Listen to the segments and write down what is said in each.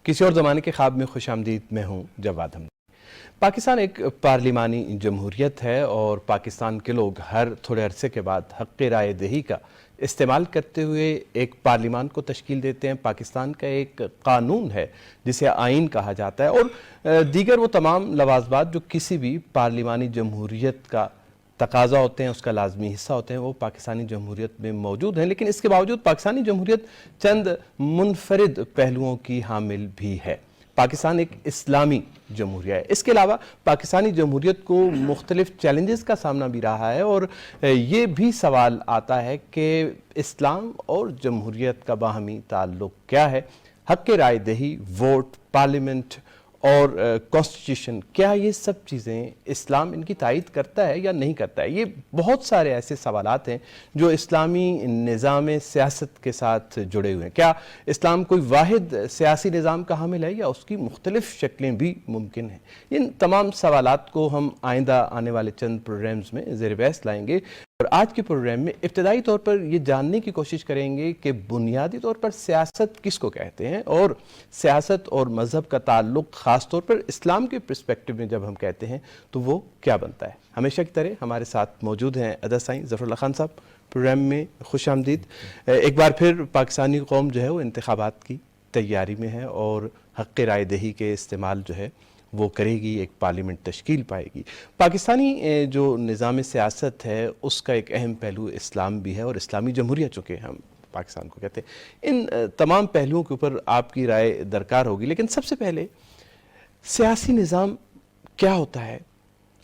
کسی اور زمانے کے خواب میں خوش آمدید. میں ہوں جواد حمدی. پاکستان ایک پارلیمانی جمہوریت ہے اور پاکستان کے لوگ ہر تھوڑے عرصے کے بعد حق رائے دہی کا استعمال کرتے ہوئے ایک پارلیمان کو تشکیل دیتے ہیں. پاکستان کا ایک قانون ہے جسے آئین کہا جاتا ہے اور دیگر وہ تمام لوازمات جو کسی بھی پارلیمانی جمہوریت کا تقاضا ہوتے ہیں، اس کا لازمی حصہ ہوتے ہیں، وہ پاکستانی جمہوریت میں موجود ہیں. لیکن اس کے باوجود پاکستانی جمہوریت چند منفرد پہلوؤں کی حامل بھی ہے. پاکستان ایک اسلامی جمہوریہ ہے. اس کے علاوہ پاکستانی جمہوریت کو مختلف چیلنجز کا سامنا بھی رہا ہے اور یہ بھی سوال آتا ہے کہ اسلام اور جمہوریت کا باہمی تعلق کیا ہے. حق رائے دہی، ووٹ، پارلیمنٹ اور کانسٹیٹیوشن، کیا یہ سب چیزیں اسلام ان کی تائید کرتا ہے یا نہیں کرتا ہے؟ یہ بہت سارے ایسے سوالات ہیں جو اسلامی نظام سیاست کے ساتھ جڑے ہوئے ہیں. کیا اسلام کوئی واحد سیاسی نظام کا حامل ہے یا اس کی مختلف شکلیں بھی ممکن ہیں؟ ان تمام سوالات کو ہم آئندہ آنے والے چند پروگرامز میں زیر بحث لائیں گے اور آج کے پروگرام میں ابتدائی طور پر یہ جاننے کی کوشش کریں گے کہ بنیادی طور پر سیاست کس کو کہتے ہیں اور سیاست اور مذہب کا تعلق خاص طور پر اسلام کے پرسپیکٹو میں جب ہم کہتے ہیں تو وہ کیا بنتا ہے. ہمیشہ کی طرح ہمارے ساتھ موجود ہیں عدد سائیں ظفر اللہ خان صاحب. پروگرام میں خوش آمدید. ایک بار پھر پاکستانی قوم جو ہے وہ انتخابات کی تیاری میں ہے اور حق رائے دہی کے استعمال جو ہے وہ کرے گی، ایک پارلیمنٹ تشکیل پائے گی. پاکستانی جو نظام سیاست ہے اس کا ایک اہم پہلو اسلام بھی ہے اور اسلامی جمہوریہ چونکہ ہم پاکستان کو کہتے ہیں. ان تمام پہلوؤں کے اوپر آپ کی رائے درکار ہوگی، لیکن سب سے پہلے سیاسی نظام کیا ہوتا ہے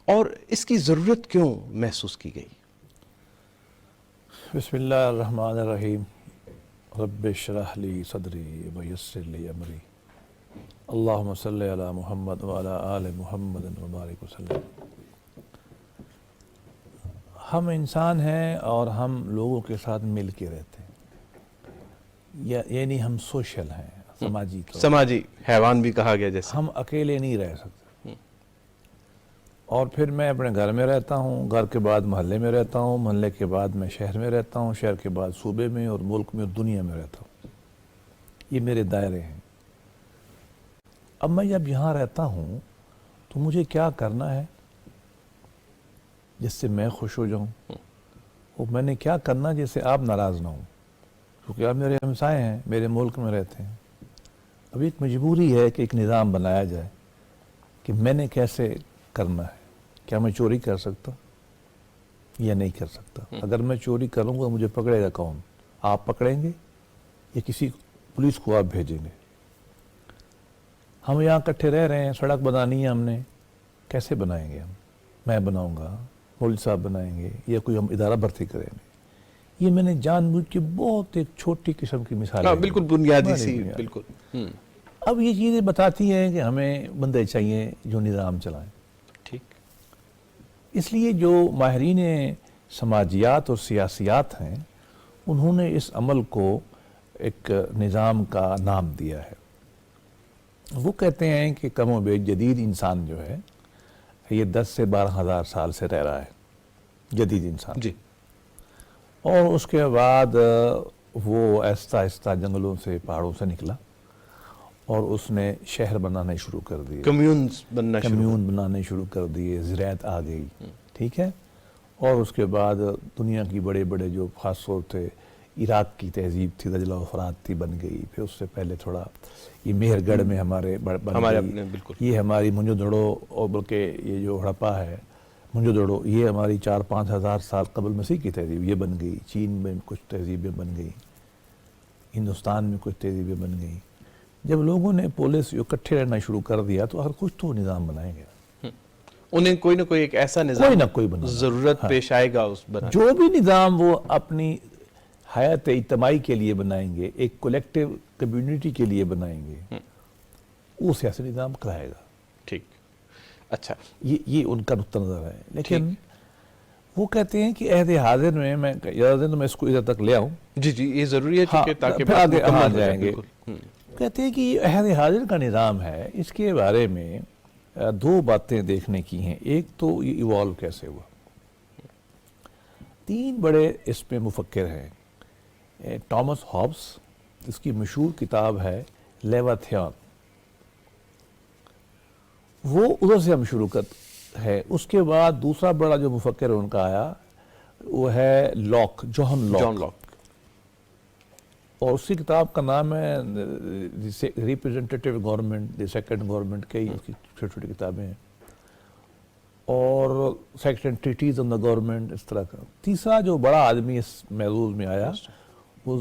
اور اس کی ضرورت کیوں محسوس کی گئی؟ بسم اللہ الرحمن الرحیم. رب اشرح لی صدری ویسر لی امری. اللہم صلی علی محمد وعلی آل محمد وبارک وسلم. ہم انسان ہیں اور ہم لوگوں کے ساتھ مل کے رہتے ہیں، یعنی ہم سوشل ہیں، سماجی حیوان بھی کہا گیا. جیسے ہم اکیلے نہیں رہ سکتے. اور پھر میں اپنے گھر میں رہتا ہوں، گھر کے بعد محلے میں رہتا ہوں، محلے کے بعد میں شہر میں رہتا ہوں، شہر کے بعد صوبے میں اور ملک میں اور دنیا میں رہتا ہوں. یہ میرے دائرے ہیں. اب میں جب یہاں رہتا ہوں تو مجھے کیا کرنا ہے جس سے میں خوش ہو جاؤں، اور میں نے کیا کرنا جس سے آپ ناراض نہ ہوں، کیونکہ آپ میرے ہمسائے ہیں، میرے ملک میں رہتے ہیں. اب ایک مجبوری ہے کہ ایک نظام بنایا جائے کہ میں نے کیسے کرنا ہے. کیا میں چوری کر سکتا ہوں یا نہیں کر سکتا؟ اگر میں چوری کروں گا مجھے پکڑے گا کون؟ آپ پکڑیں گے یا کسی پولیس کو آپ بھیجیں گے؟ ہم یہاں اکٹھے رہ رہے ہیں، سڑک بنانی ہے ہم نے، کیسے بنائیں گے؟ ہم میں بناؤں گا، مولوی صاحب بنائیں گے، یا کوئی ہم ادارہ بھرتی کریں گے؟ یہ میں نے جان بوجھ کے بہت ایک چھوٹی قسم کی مثال ہے، بالکل بنیادی سی. بالکل. اب یہ چیزیں بتاتی ہیں کہ ہمیں بندے چاہیے جو نظام چلائیں. ٹھیک. اس لیے جو ماہرین سماجیات اور سیاسیات ہیں انہوں نے اس عمل کو ایک نظام کا نام دیا ہے. وہ کہتے ہیں کہ کم و بیش جدید انسان جو ہے یہ 10 سے 12 ہزار سال سے رہ رہا ہے، جدید انسان. جی. اور اس کے بعد وہ آہستہ آہستہ جنگلوں سے، پہاڑوں سے نکلا اور اس نے شہر بنانے شروع کر دیے، کمیون بنانے شروع کر دیے، زراعت آ گئی. ٹھیک ہے. اور اس کے بعد دنیا کی بڑے بڑے جو خاص طور تھے، عراق کی تہذیب تھی، دجلہ و فرات تھی، بن گئی. پھر اس سے پہلے تھوڑا یہ مہر گڑھ میں ہمارے بن گئی. یہ ہماری منجو دڑو، اور بلکہ یہ جو ہڑپا ہے منجو دڑو، یہ ہماری 4-5 ہزار سال قبل مسیح کی تہذیب، یہ بن گئی. چین میں کچھ تہذیبیں بن گئی، ہندوستان میں کچھ تہذیبیں بن گئی. جب لوگوں نے پولیس اکٹھے رہنا شروع کر دیا تو ہر کچھ تو نظام بنائیں گے. انہیں کوئی نہ کوئی ایک ایسا نظام ضرورت پیش آئے گا اس بنانے. جو بھی نظام وہ اپنی حیات اجتماعی کے لیے بنائیں گے، ایک کولیکٹیو کمیونٹی کے لیے بنائیں گے، وہ سیاسی نظام کرائے گا. ٹھیک. اچھا. یہ ان کا نقطہ نظر ہے. لیکن وہ کہتے ہیں کہ عہد حاضر میں اجازت میں اس کو ادھر تک لے آؤں. جی یہ ضروری ہے تاکہ پھر آگے آ جائیں گے. کہتے ہیں کہ یہ عہد حاضر کا نظام ہے، اس کے بارے میں 2 باتیں دیکھنے کی ہیں. ایک تو یہ ایوالو کیسے ہوا. 3 بڑے اس میں مفکر ہیں. ٹامس ہابس، اس کی مشہور کتاب ہے لیواتھیان، وہ ادھر سے ہم شروع ہے. اس کے بعد دوسرا بڑا جو مفکر ان کا آیا وہ ہے لاک، جان لاک. اور اسی کتاب کا نام ہے representative government, the second government, کئی اس کی چھوٹی چھوٹی کتابیں ہیں. اور second treatise on the government, اس طرح کا. تیسرا جو بڑا آدمی اس موضوع میں آیا وہ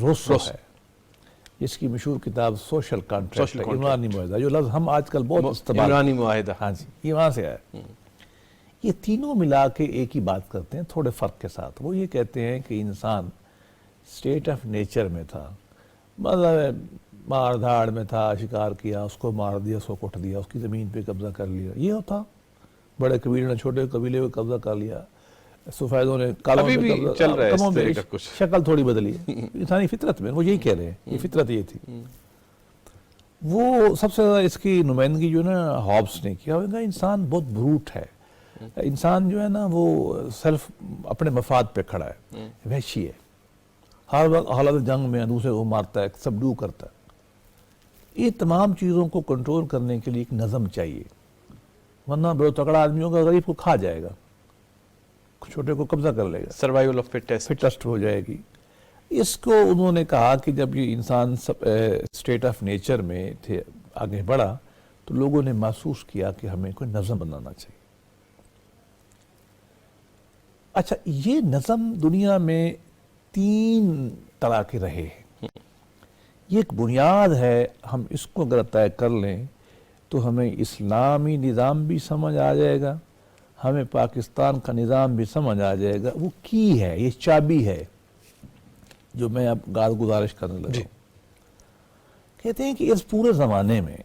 روسو ہے، جس کی مشہور کتاب سوشل کانٹریکٹ ہے، عمرانی معاہدہ، جو لفظ ہم آج کل بہت استعمال، عمرانی معاہدہ. ہاں جی، یہ وہاں سے آیا. یہ تینوں ملا کے ایک ہی بات کرتے ہیں تھوڑے فرق کے ساتھ. وہ یہ کہتے ہیں کہ انسان اسٹیٹ آف نیچر میں تھا، مطلب مار دھاڑ میں تھا، شکار کیا، اس کو مار دیا، اس کو کٹ دیا، اس کی زمین پہ قبضہ کر لیا. یہ ہوتا بڑے قبیلے نے چھوٹے قبیلے پہ قبضہ کر لیا، سفیدوں نے کالوں پہ قبضہ، چل رہا ہے اس طرح کا کچھ. شکل تھوڑی بدلی ہے انسانی فطرت میں. وہ یہی کہہ رہے ہیں، یہ فطرت یہ تھی. وہ سب سے زیادہ اس کی نمائندگی جو ہے نا ہابس نے کیا. انسان بہت بروٹ ہے، انسان جو ہے نا وہ صرف اپنے مفاد پہ کھڑا ہے، وحشی ہے، ہر وقت حالت جنگ میں دوسرے کو مارتا ہے، سبڈو کرتا ہے. یہ تمام چیزوں کو کنٹرول کرنے کے لیے ایک نظم چاہیے، ورنہ بڑا تکڑا آدمی ہوگا، غریب کو کھا جائے گا، چھوٹے کو قبضہ کر لے گا، سروائیول آف فٹسٹ ہو جائے گی. اس کو انہوں نے کہا کہ جب یہ انسان اسٹیٹ آف نیچر میں تھے آگے بڑھا تو لوگوں نے محسوس کیا کہ ہمیں کوئی نظم بنانا چاہیے. اچھا، یہ نظم دنیا میں 3 طرح کے رہے ہیں. یہ ایک بنیاد ہے، ہم اس کو اگر طے کر لیں تو ہمیں اسلامی نظام بھی سمجھ آ جائے گا، ہمیں پاکستان کا نظام بھی سمجھ آ جائے گا. وہ کی ہے، یہ چابی ہے جو میں اب گزارش کرنے لگا. کہتے ہیں کہ اس پورے زمانے میں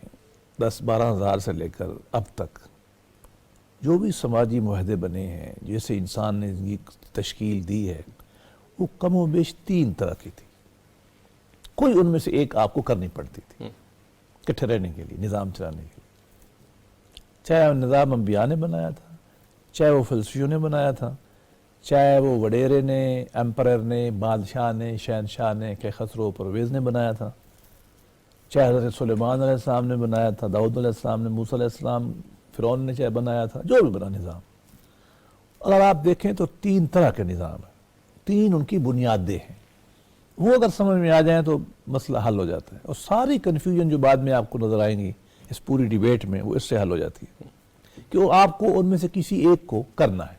10-12 ہزار سے لے کر اب تک جو بھی سماجی معاہدے بنے ہیں، جیسے انسان نے یہ تشکیل دی ہے، وہ کم و بیش 3 طرح کی تھی. کوئی ان میں سے ایک آپ کو کرنی پڑتی تھی اکٹھے رہنے کے لیے، نظام چلانے کے لیے. چاہے وہ نظام انبیاء نے بنایا تھا، چاہے وہ فلسفیوں نے بنایا تھا، چاہے وہ وڈیرے نے، ایمپرر نے، بادشاہ نے، شہنشاہ نے، کہ خسرو پرویز نے بنایا تھا، چاہے حضرت سلیمان علیہ السلام نے بنایا تھا، داؤد علیہ السلام نے، موسیٰ علیہ السلام، فرعون نے چاہے بنایا تھا، جو بھی بنا نظام. اگر آپ دیکھیں تو 3 طرح کے نظام ہیں، 3 ان کی بنیادیں ہیں. وہ اگر سمجھ میں آ جائیں تو مسئلہ حل ہو جاتا ہے. اور ساری کنفیوژن جو بعد میں آپ کو نظر آئیں گی اس پوری ڈیبیٹ میں، وہ اس سے حل ہو جاتی ہے کہ وہ آپ کو ان میں سے کسی ایک کو کرنا ہے،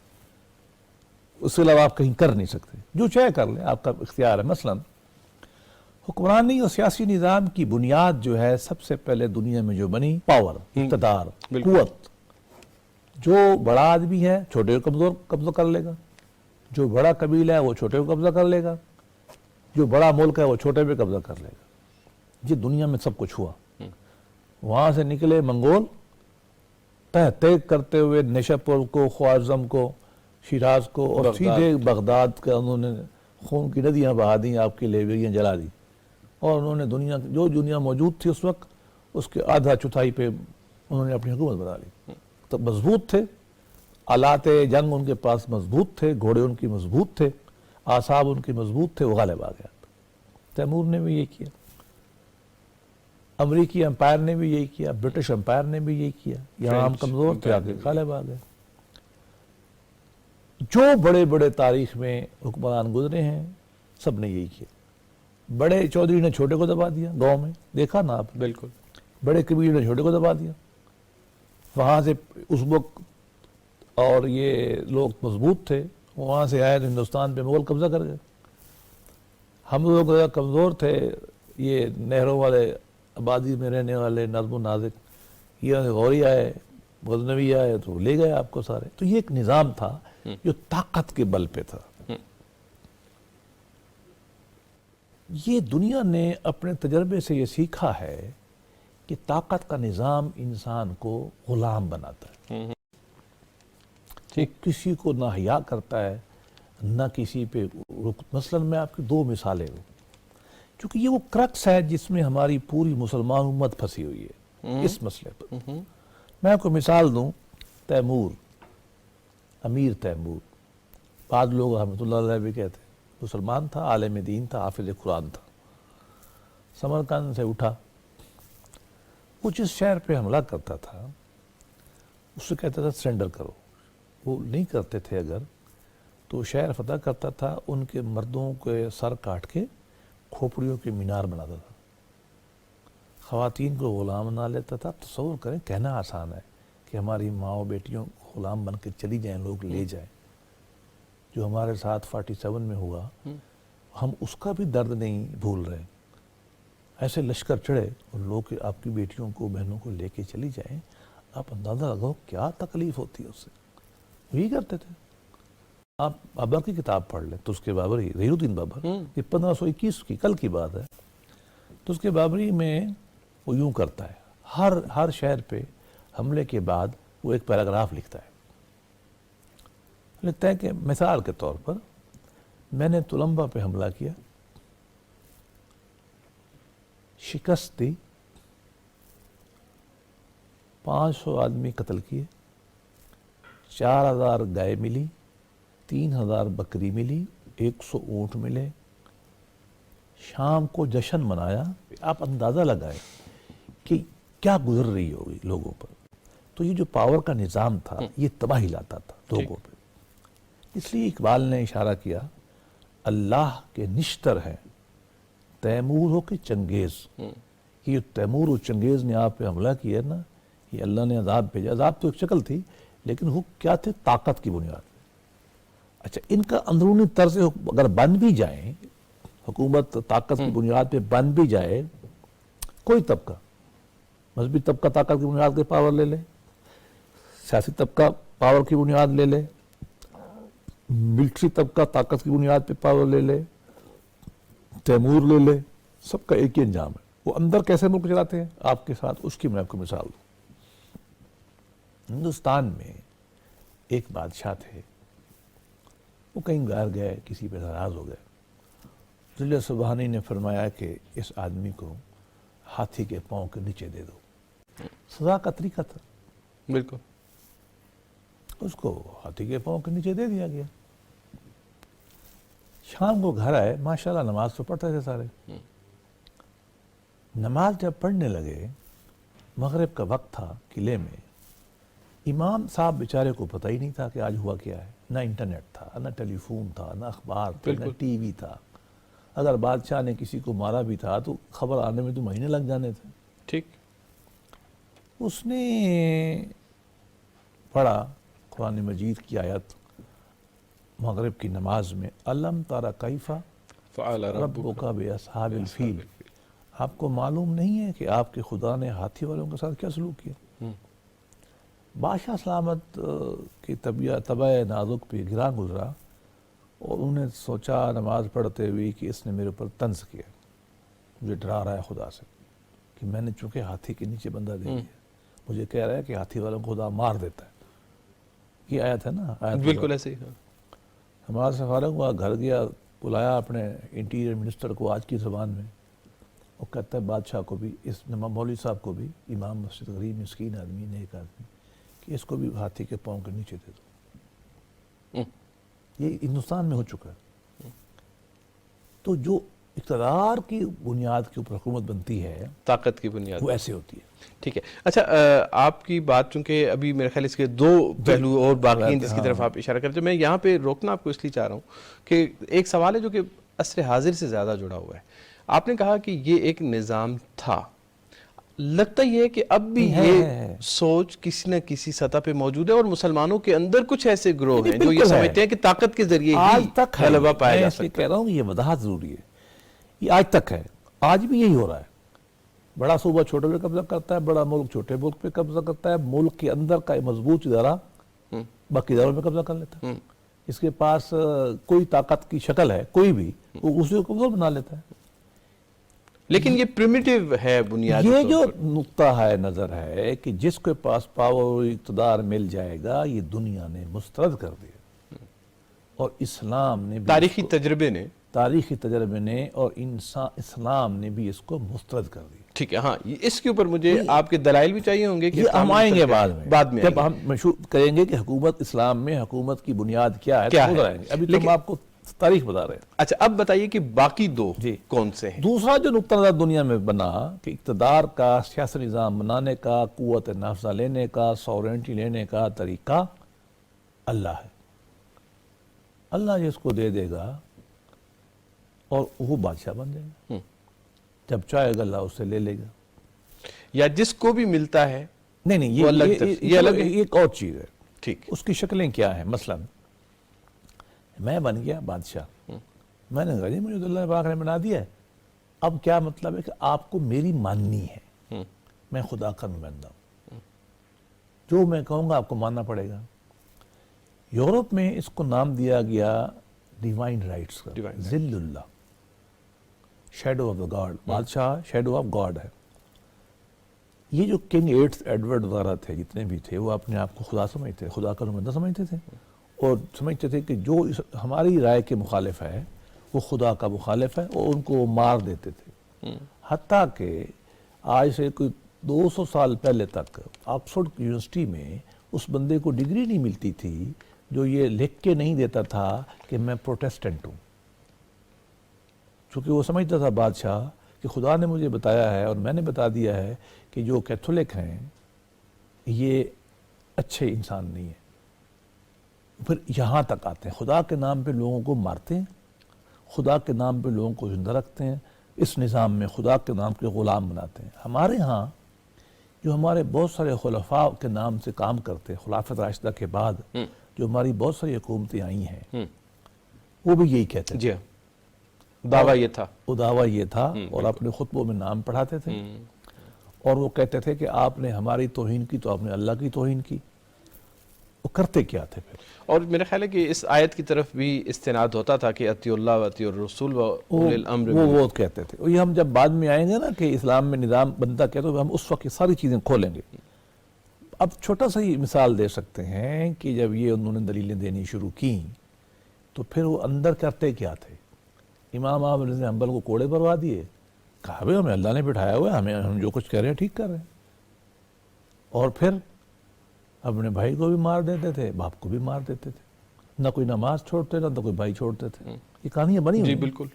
اس کے علاوہ آپ کہیں کر نہیں سکتے. جو چاہے کر لیں، آپ کا اختیار ہے. مثلا حکمرانی اور سیاسی نظام کی بنیاد جو ہے سب سے پہلے دنیا میں جو بنی، پاور، اقتدار، قوت. جو بڑا آدمی ہے چھوٹے کو قبضہ کر لے گا، جو بڑا قبیلہ ہے وہ چھوٹے کو قبضہ کر لے گا، جو بڑا ملک ہے وہ چھوٹے پہ قبضہ کر لے گا. یہ دنیا میں سب کچھ ہوا. وہاں سے نکلے منگول تحقیق کرتے ہوئے نیشاپور کو، خوارزم کو، شیراز کو، اور سیدھے بغداد کا انہوں نے خون کی ندیاں بہا دیں، آپ کی لائبریریاں جلا دی. اور انہوں نے دنیا جو دنیا موجود تھی اس وقت، اس کے آدھا چوتھائی پہ انہوں نے اپنی حکومت بنا لی. تو مضبوط تھے، آلات جنگ ان کے پاس مضبوط تھے، گھوڑے ان کی مضبوط تھے، اعصاب ان کی مضبوط تھے، وہ غالب آ گیا. تیمور نے بھی یہی کیا، امریکی امپائر نے بھی یہی کیا، برٹش امپائر نے بھی یہی کیا. یہاں ہم کمزور تھے، آگے غالب آ گئے. جو بڑے بڑے تاریخ میں حکمران گزرے ہیں سب نے یہی کیا. بڑے چودھری نے چھوٹے کو دبا دیا، گاؤں میں دیکھا نا آپ. بالکل. بڑے قبیلے نے چھوٹے کو دبا دیا. وہاں سے اس وقت اور یہ لوگ مضبوط تھے، وہاں سے آئے تو ہندوستان پہ مغل قبضہ کر گئے. ہم لوگ کمزور تھے، یہ نہروں والے آبادی میں رہنے والے نظم و ناسک، یہ غوری آئے، غزنوی آئے تو لے گئے آپ کو سارے. تو یہ ایک نظام تھا جو طاقت کے بل پہ تھا. یہ دنیا نے اپنے تجربے سے یہ سیکھا ہے کہ طاقت کا نظام انسان کو غلام بناتا ہے، کسی کو نہ حیا کرتا ہے نہ کسی پہ مثلا میں آپ کی 2 مثالیں دوں، کیونکہ یہ وہ کرکس ہے جس میں ہماری پوری مسلمان امت پھنسی ہوئی ہے اس مسئلے پر. میں آپ کو مثال دوں، تیمور، امیر تیمور، بعض لوگ رحمۃ اللہ علیہ بھی کہتے ہیں، مسلمان تھا، عالم دین تھا، حافظ قرآن تھا. سمرقند سے اٹھا، وہ جس شہر پہ حملہ کرتا تھا اس سے کہتا تھا سرنڈر کرو. وہ نہیں کرتے تھے اگر تو شہر فتح کرتا تھا, ان کے مردوں کے سر کاٹ کے کھوپڑیوں کے مینار بناتا تھا, خواتین کو غلام بنا لیتا تھا. تصور کریں, کہنا آسان ہے کہ ہماری ماؤں بیٹیوں غلام بن کے چلی جائیں, لوگ لے جائیں. جو ہمارے ساتھ 47 میں ہوا, ہم اس کا بھی درد نہیں بھول رہے. ایسے لشکر چڑھے اور لوگ کہ آپ کی بیٹیوں کو بہنوں کو لے کے چلی جائیں, آپ اندازہ لگاؤ کیا تکلیف ہوتی ہے اس سے. وہی کرتے تھے. آپ بابر کی کتاب پڑھ لیں, تو اس کے بابری ظہیر الدین بابر, یہ 1521 کی کل کی بات ہے, تو اس کے بابری میں وہ یوں کرتا ہے, ہر شہر پہ حملے کے بعد وہ ایک پیراگراف لکھتا ہے. لکھتا ہے کہ مثال کے طور پر میں نے تلمبا پہ حملہ کیا, شکست دی, 500 آدمی قتل کیے, 4000 گائے ملی, 3000 بکری ملی, 100 اونٹ ملے. شام کو جشن منایا. آپ اندازہ لگائیں کہ کیا گزر رہی ہوگی لوگوں پر. تو یہ جو پاور کا نظام تھا یہ تباہی لاتا تھا لوگوں پہ. اس لیے اقبال نے اشارہ کیا, اللہ کے نشتر ہیں تیمور ہو کہ چنگیز. یہ تیمور و چنگیز نے آپ پہ حملہ کیا نا, یہ اللہ نے عذاب بھیجا. عذاب تو ایک شکل تھی, لیکن وہ کیا تھے؟ طاقت کی بنیاد. اچھا, ان کا اندرونی طرز اگر بن بھی جائیں, حکومت طاقت کی بنیاد پہ بن بھی جائے, کوئی طبقہ, مذہبی طبقہ طاقت کی بنیاد پہ پاور لے لے, سیاسی طبقہ پاور کی بنیاد لے لے, ملٹری طبقہ طاقت کی بنیاد پہ پاور لے لے, تیمور لے لے, سب کا ایک ہی انجام ہے. وہ اندر کیسے ملک چلاتے ہیں آپ کے ساتھ, اس کی میں آپ کو مثال دوں. ہندوستان میں ایک بادشاہ تھے, وہ کہیں باہر گئے, کسی پہ ناراض ہو گئے. ذل سبحانی نے فرمایا کہ اس آدمی کو ہاتھی کے پاؤں کے نیچے دے دو. سزا کا طریقہ تھا. بالکل. اس کو ہاتھی کے پاؤں کے نیچے دے دیا گیا. شام کو گھر آئے, ماشاءاللہ نماز تو پڑھتے تھے سارے. نماز جب پڑھنے لگے, مغرب کا وقت تھا, قلعے میں امام صاحب بیچارے کو پتہ ہی نہیں تھا کہ آج ہوا کیا ہے. نہ انٹرنیٹ تھا, نہ ٹیلی فون تھا, نہ اخبار تھا, نہ ٹی وی تھا. اگر بادشاہ نے کسی کو مارا بھی تھا تو خبر آنے میں تو مہینے لگ جانے تھے. ٹھیک. اس نے پڑھا قرآن مجید کی آیت مغرب کی نماز میں, الم تر کیف فعل ربک باصحاب الفیل. آپ کو معلوم نہیں ہے کہ آپ کے خدا نے ہاتھی والوں کے ساتھ کیا سلوک کیا. بادشاہ سلامت کی طبع نازک پہ گرا گزرا, اور انہوں نے سوچا نماز پڑھتے ہوئے کہ اس نے میرے اوپر طنز کیا, مجھے ڈرا رہا ہے خدا سے کہ میں نے چونکہ ہاتھی کے نیچے بندہ دے دیا, مجھے کہہ رہا ہے کہ ہاتھی والوں کو خدا مار دیتا ہے. یہ آیت ہے نا, آیت بالکل ایسے ہی. نماز سے فارغ ہوا, گھر گیا, بلایا اپنے انٹیریئر منسٹر کو آج کی زبان میں, اور کہتا ہے بادشاہ کو بھی, اس مولوی صاحب کو بھی, امام مسجد, غریب مسکین آدمی, نیک آدمی, کہ اس کو بھی ہاتھی کے پاؤں کے نیچے دے دو. یہ ہندوستان میں ہو چکا ہے. تو جو اقتدار کی بنیاد کے اوپر حکومت بنتی ہے, طاقت کی بنیاد, وہ ایسے ہوتی ہے. ٹھیک ہے. اچھا, آپ کی بات چونکہ ابھی میرے خیال اس کے 2 پہلو اور باقی ہیں جس کی طرف آپ اشارہ کرتے ہیں. میں یہاں پہ روکنا آپ کو اس لیے چاہ رہا ہوں کہ ایک سوال ہے جو کہ عصر حاضر سے زیادہ جڑا ہوا ہے. آپ نے کہا کہ یہ ایک نظام تھا, لگتا یہ ہے کہ اب بھی یہ سوچ کسی نہ کسی سطح پہ موجود ہے, اور مسلمانوں کے اندر کچھ ایسے گروہ ہیں جو یہ سمجھتے ہیں کہ طاقت کے ذریعے ہی غلبہ پایا جا سکتا ہے. کہہ رہا ہوں یہ وضاحت ضروری ہے. یہ آج تک ہے, آج بھی یہی ہو رہا ہے. بڑا صوبہ چھوٹے پہ قبضہ کرتا ہے, بڑا ملک چھوٹے ملک پہ قبضہ کرتا ہے, ملک کے اندر کا مضبوط ادارہ باقی اداروں پہ قبضہ کر لیتا ہے. اس کے پاس کوئی طاقت کی شکل ہے کوئی بھی, وہ اسی کو کمزور بنا لیتا ہے. لیکن یہ پریمیٹیو ہے بنیادی. یہ جو نقطہ ہے نظر ہے کہ جس کے پاس پاور و اقتدار مل جائے گا, یہ دنیا نے مسترد کر دیا, اور اسلام نے تاریخی تجربے نے اور اسلام نے بھی اس کو مسترد کر دیا. ٹھیک ہے. ہاں, اس کے اوپر مجھے آپ کے دلائل بھی چاہیے ہوں گے کہ ہم آئیں گے بعد میں جب ہم مشہور کریں گے کہ حکومت اسلام میں حکومت کی بنیاد کیا ہے. ابھی تو ہم آپ کو تاریخ بتا رہے ہیں. اچھا اب بتائیے کہ باقی دو جی کون سے ہیں؟ دوسرا جو نقطہ نظر دنیا میں بنا کہ اقتدار کا سیاسی نظام بنانے کا، قوت نافذہ لینے کا، سورینٹی لینے کا طریقہ اللہ ہے. اللہ جس کو دے دے گا اور وہ بادشاہ بن جائے گا، جب چاہے گا اللہ اسے لے لے گا. یا جس کو بھی ملتا ہے نہیں وہ الگ یہ الگ ایک اور چیز ہے. ٹھیک. اس کی شکلیں کیا ہیں؟ مثلا میں بن گیا بادشاہ، میں نے کہا جی مجھے تو اللہ پاک نے بنا دیا ہے، اب کیا مطلب ہے کہ آپ کو میری ماننی ہے، میں خدا کا نمائندہ ہوں، جو میں کہوں گا آپ کو ماننا پڑے گا. یورپ میں اس کو نام دیا گیا ڈیوائن رائٹس کا، ذل اللہ، شیڈو آف دا گاڈ. بادشاہ شیڈو آف گاڈ ہے. یہ جو کنگ ایڈورڈ وغیرہ تھے جتنے بھی تھے وہ اپنے آپ کو خدا سمجھتے، خدا کا نمائندہ سمجھتے تھے، اور سمجھتے تھے کہ جو ہماری رائے کے مخالف ہے وہ خدا کا مخالف ہے، اور ان کو مار دیتے تھے. حتیٰ کہ آج سے کوئی 200 سال پہلے تک آکسفورڈ یونیورسٹی میں اس بندے کو ڈگری نہیں ملتی تھی جو یہ لکھ کے نہیں دیتا تھا کہ میں پروٹیسٹنٹ ہوں، چونکہ وہ سمجھتا تھا بادشاہ کہ خدا نے مجھے بتایا ہے اور میں نے بتا دیا ہے کہ جو کیتھولک ہیں یہ اچھے انسان نہیں ہیں. پھر یہاں تک آتے ہیں، خدا کے نام پہ لوگوں کو مارتے ہیں، خدا کے نام پہ لوگوں کو زندہ رکھتے ہیں، اس نظام میں خدا کے نام کے غلام بناتے ہیں. ہمارے ہاں جو ہمارے بہت سارے خلفاء کے نام سے کام کرتے ہیں، خلافت راشدہ کے بعد جو ہماری بہت ساری حکومتیں آئی ہیں وہ بھی یہی کہتے ہیں. جی دعویٰ یہ تھا، وہ دعویٰ یہ تھا، اور اپنے خطبوں میں نام پڑھاتے تھے، اور وہ کہتے تھے کہ آپ نے ہماری توہین کی تو آپ نے اللہ کی توہین کی. وہ کرتے کیا تھے پھر؟ اور میرا خیال ہے کہ اس آیت کی طرف بھی استناد ہوتا تھا کہ اطیعوا اللہ و اطیعوا الرسول و اولی الامر منکم. وہ کہتے تھے. اور یہ ہم جب بعد میں آئیں گے نا کہ اسلام میں نظام بنتا کیا، تو ہم اس وقت یہ ساری چیزیں کھولیں گے. اب چھوٹا سا ہی مثال دے سکتے ہیں کہ جب یہ انہوں نے دلیلیں دینی شروع کی تو پھر وہ اندر کرتے کیا تھے. امام احمد بن حنبل کو کوڑے بھروا دیے، کہا بھئی ہمیں اللہ نے بٹھایا ہوا ہے، ہم جو کچھ کر رہے ہیں ٹھیک کر رہے ہیں. اور پھر اپنے بھائی کو بھی مار دیتے تھے، باپ کو بھی مار دیتے تھے، نہ کوئی نماز چھوڑتے نہ کوئی بھائی چھوڑتے تھے. یہ کہانیاں بنی ہوئی. جی بالکل.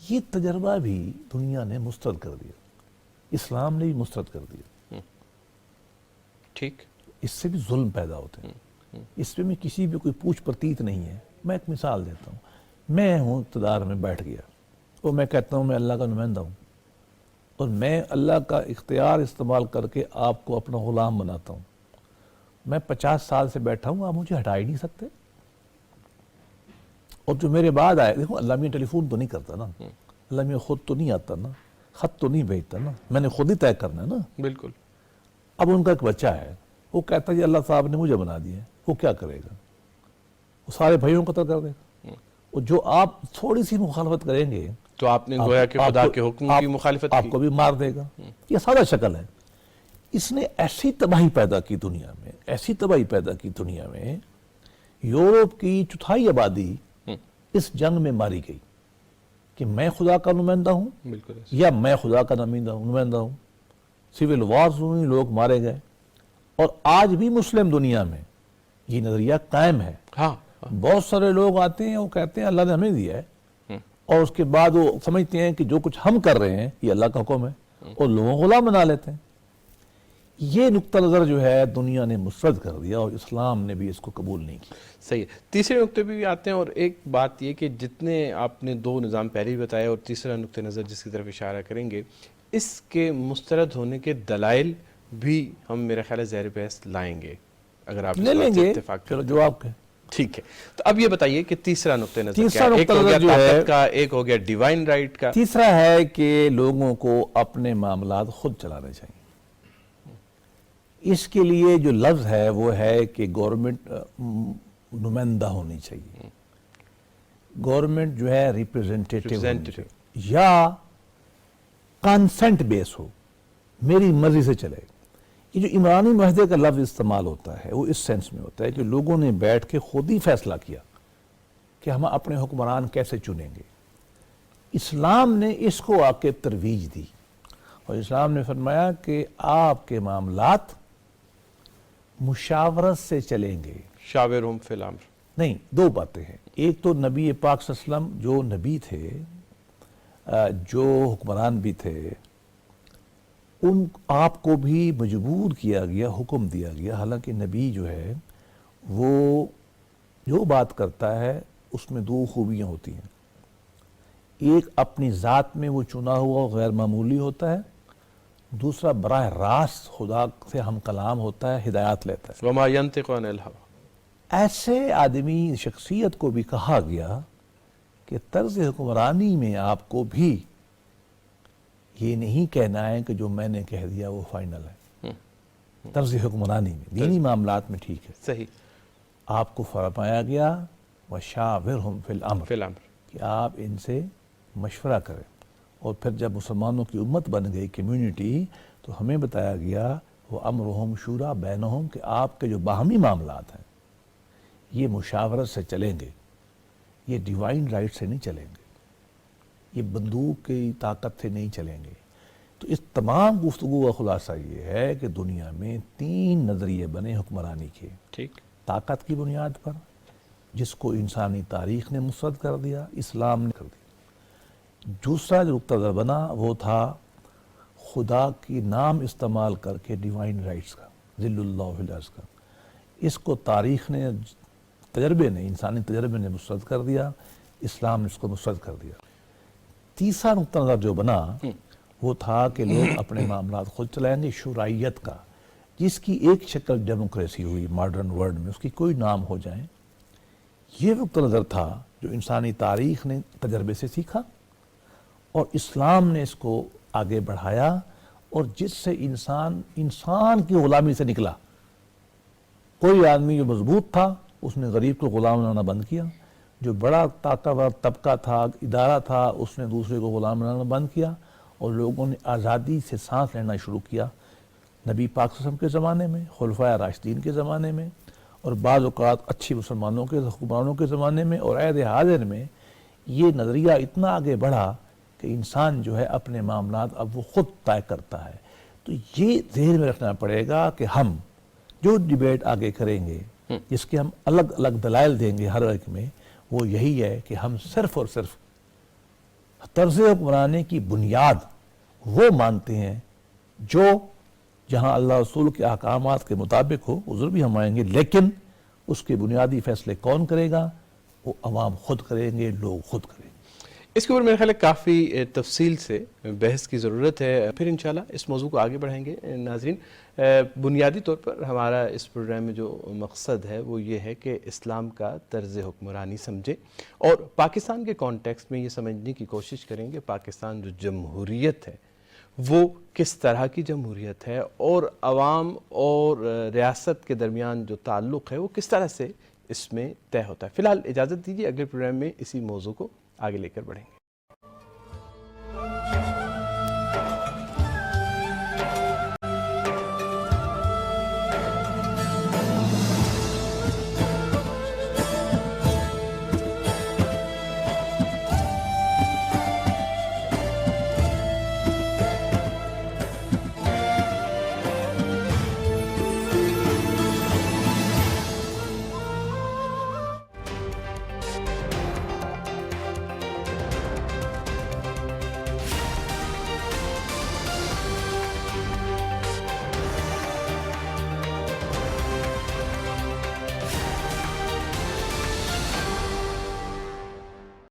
یہ تجربہ بھی دنیا نے مسترد کر دیا، اسلام نے بھی مسترد کر دیا. ٹھیک. اس سے بھی ظلم پیدا ہوتے ہیں، اس میں کسی بھی کوئی پوچھ پرتیت نہیں ہے. میں ایک مثال دیتا ہوں. میں ہوں اقتدار میں بیٹھ گیا اور میں کہتا ہوں میں اللہ کا نمائندہ ہوں، اور میں اللہ کا اختیار استعمال کر کے آپ کو اپنا غلام بناتا ہوں. میں 50 سال سے بیٹھا ہوں، آپ مجھے ہٹا ہی نہیں سکتے. اور جو میرے بعد آئے، دیکھو اللہ میں ٹیلی فون تو نہیں کرتا نا، اللہ میں خود تو نہیں آتا نا، خط تو نہیں بھیجتا نا، میں نے خود ہی طے کرنا ہے نا. بالکل. اب ان کا ایک بچہ ہے، وہ کہتا ہے اللہ صاحب نے مجھے بنا دیا ہے، وہ کیا کرے گا؟ وہ سارے بھائیوں کو قتل کر دے گا. اور جو آپ تھوڑی سی مخالفت کریں گے تو آپ نے گویا کہ خدا کے حکم کی مخالفت کی، آپ کو بھی مار دے گا. یہ سادہ شکل ہے. اس نے ایسی تباہی پیدا کی دنیا میں، ایسی تباہی پیدا کی دنیا میں، یورپ کی چوتھائی آبادی اس جنگ میں ماری گئی کہ میں خدا کا نمائندہ ہوں یا میں خدا کا نمائندہ ہوں. سول وارز ہوئی، لوگ مارے گئے. اور آج بھی مسلم دنیا میں یہ نظریہ قائم ہے. بہت سارے لوگ آتے ہیں، وہ کہتے ہیں اللہ نے ہمیں دیا ہے، اور اس کے بعد وہ سمجھتے ہیں کہ جو کچھ ہم کر رہے ہیں یہ اللہ کا حکم ہے، اور لوگوں کو غلام بنا لیتے ہیں. یہ نقطہ نظر جو ہے دنیا نے مسترد کر دیا، اور اسلام نے بھی اس کو قبول نہیں کیا. صحیح ہے. تیسرے نقطے پہ بھی آتے ہیں، اور ایک بات یہ کہ جتنے آپ نے دو نظام پہلے ہی بتائے، اور تیسرا نقطہ نظر جس کی طرف اشارہ کریں گے، اس کے مسترد ہونے کے دلائل بھی ہم میرا خیال ہے زیر بحث لائیں گے، اگر آپ لے لیں گے. چلو جو آپ کہیں. ٹھیک ہے. تو اب یہ بتائیے کہ تیسرا نقطہ نظر کیا ہے؟ ایک ہو گیا طاقت کا، ایک ہو گیا ڈیوائن رائٹ کا. تیسرا ہے کہ لوگوں کو اپنے معاملات خود چلانے چاہیے. اس کے لیے جو لفظ ہے وہ ہے کہ گورنمنٹ نمائندہ ہونی چاہیے. گورنمنٹ جو ہے ریپریزنٹیٹیو یا کانسنٹ بیس ہو، میری مرضی سے چلے. یہ جو عمرانی معاہدے کا لفظ استعمال ہوتا ہے وہ اس سینس میں ہوتا ہے کہ لوگوں نے بیٹھ کے خود ہی فیصلہ کیا کہ ہم اپنے حکمران کیسے چنیں گے. اسلام نے اس کو آ کے ترویج دی، اور اسلام نے فرمایا کہ آپ کے معاملات مشاورت سے چلیں گے. شاورہم فی الامر. نہیں، دو باتیں ہیں. ایک تو نبی پاک صلی اللہ علیہ وسلم جو نبی تھے، جو حکمران بھی تھے، ان آپ کو بھی مجبور کیا گیا، حکم دیا گیا. حالانکہ نبی جو ہے وہ جو بات کرتا ہے اس میں دو خوبیاں ہوتی ہیں. ایک اپنی ذات میں وہ چنا ہوا غیر معمولی ہوتا ہے، دوسرا براہ راست خدا سے ہم کلام ہوتا ہے، ہدایات لیتا ہے. وما ينطق عن الهوى. ایسے آدمی شخصیت کو بھی کہا گیا کہ طرز حکمرانی میں آپ کو بھی یہ نہیں کہنا ہے کہ جو میں نے کہہ دیا وہ فائنل ہے. طرز حکمرانی میں، دینی معاملات میں ٹھیک ہے. صحیح. آپ کو فرمایا گیا وَشَاوِرْهُمْ فِي الْأَمْرِ کہ آپ ان سے مشورہ کریں. اور پھر جب مسلمانوں کی امت بن گئی، کمیونٹی، تو ہمیں بتایا گیا وَأَمْرُهُمْ شُورَى بَيْنَهُمْ کہ آپ کے جو باہمی معاملات ہیں یہ مشاورت سے چلیں گے، یہ ڈیوائن رائٹ سے نہیں چلیں گے، یہ بندوق کی طاقت سے نہیں چلیں گے. تو اس تمام گفتگو کا خلاصہ یہ ہے کہ دنیا میں 3 نظریے بنے حکمرانی کے. ٹھیک. طاقت کی بنیاد پر، جس کو انسانی تاریخ نے مسترد کر دیا، اسلام نے کر دیا. دوسرا جو نقطہ نظر بنا وہ تھا خدا کی نام استعمال کر کے ڈیوائن رائٹس کا، ذل اللہ فی الارض کا. اس کو تاریخ نے، تجربے نے، انسانی تجربے نے مسترد کر دیا، اسلام نے اس کو مسترد کر دیا. تیسرا نقطہ نظر جو بنا وہ تھا کہ لوگ اپنے معاملات خود چلائیں گے، شورائیت کا، جس کی ایک شکل ڈیموکریسی ہوئی ماڈرن ورلڈ میں، اس کی کوئی نام ہو جائیں. یہ نقطہ نظر تھا جو انسانی تاریخ نے تجربے سے سیکھا اور اسلام نے اس کو آگے بڑھایا، اور جس سے انسان کی غلامی سے نکلا. کوئی آدمی جو مضبوط تھا اس نے غریب کو غلام بنانا بند کیا، جو بڑا طاقتور طبقہ تھا، ادارہ تھا، اس نے دوسرے کو غلام بنانا بند کیا، اور لوگوں نے آزادی سے سانس لینا شروع کیا. نبی پاک صلی اللہ علیہ وسلم کے زمانے میں، خلفائے راشدین کے زمانے میں، اور بعض اوقات اچھی مسلمانوں کے حکمرانوں کے زمانے میں، اور عہد حاضر میں یہ نظریہ اتنا آگے بڑھا کہ انسان جو ہے اپنے معاملات اب وہ خود طے کرتا ہے. تو یہ ذہن میں رکھنا پڑے گا کہ ہم جو ڈیبیٹ آگے کریں گے، جس کے ہم الگ الگ دلائل دیں گے ہر ایک میں، وہ یہی ہے کہ ہم صرف اور صرف طرز حکمرانی کی بنیاد وہ مانتے ہیں جو جہاں اللہ رسول کے احکامات کے مطابق ہو، عذر بھی ہم آئیں گے، لیکن اس کے بنیادی فیصلے کون کرے گا؟ وہ عوام خود کریں گے، لوگ خود کریں گے. اس کے اوپر میرے خیال ہے کافی تفصیل سے بحث کی ضرورت ہے. پھر انشاءاللہ اس موضوع کو آگے بڑھائیں گے. ناظرین، بنیادی طور پر ہمارا اس پروگرام میں جو مقصد ہے وہ یہ ہے کہ اسلام کا طرز حکمرانی سمجھیں اور پاکستان کے کانٹیکسٹ میں یہ سمجھنے کی کوشش کریں کہ پاکستان جو جمہوریت ہے وہ کس طرح کی جمہوریت ہے، اور عوام اور ریاست کے درمیان جو تعلق ہے وہ کس طرح سے اس میں طے ہوتا ہے. فی الحال اجازت دیجیے، اگلے پروگرام میں اسی موضوع کو آگے لے کر بڑھیں گے.